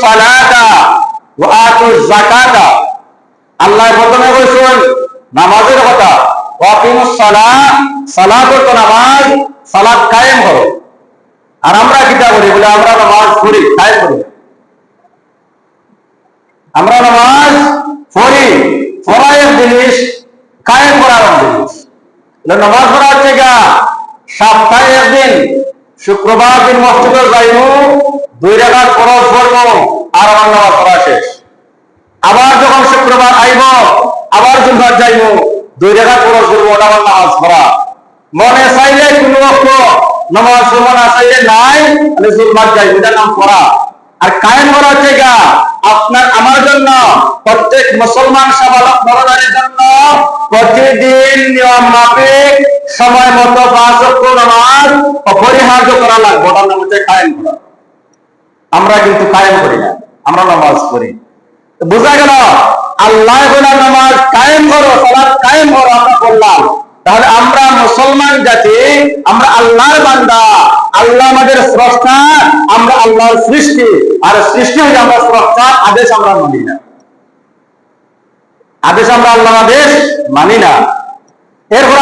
সালাতা ওয়া আতুজ যাকাতা। আল্লাহ প্রথমে বলছেন নামাজের কথা, ওয়া আকিমুস সালাত, সালাত তো নামাজ, সালাত কায়েম করো। আর আমরা কিটা করি বলে আমরা নামাজ পড়ি, কায়েম করি। আমরা নামাজ পড়ি, পড়া এক জিনিস, কায়েম করার এক জিনিস। নামাজ পড়া হচ্ছে গা সপ্তাহে একদিন শুক্রবার দিন মসজিদে যাইব, 2 রাকাত ফরজ পড়বো, আর আমার নামাজ পড়া শেষ। আবার যখন শুক্রবার আইব, আবার জুমার যাইব, 2 রাকাত ফরজ পড়বো, ওটা আমার নামাজ পড়া। মনে চাইলে কোন ওয়াক্ত নামাজ পড়বো, না চাইলে নাই, তাহলে জুমার যাইব, এটার নাম পড়া। আর কায়েম করা হচ্ছে গা আপনার আমার জন্য, প্রত্যেক মুসলমান নরনারীর জন্য প্রতিদিন নিয়ম মাফিক সময় মতো 5 ওয়াক্ত নামাজ অপরিহার্য করা লাগবে, ওটার নাম হচ্ছে কায়েম করা। আমরা কিন্তু কায়েম করি না, আমরা নামাজ পড়ি। বোঝা গেল আল্লাহ বলে নামাজ কায়েম করো, সালাত কায়েম করো, আমরা বললাম। তাহলে আমরা মুসলমান জাতি, আমরা আল্লাহর বান্দা, আল্লাহ আমাদের স্রষ্টা, আমরা আল্লাহর সৃষ্টি। আর সৃষ্টি হয়ে আমরা স্রষ্টা, আদেশ আমরা মানি না, আদেশ আমরা আল্লাহর আদেশ মানি না। এরপর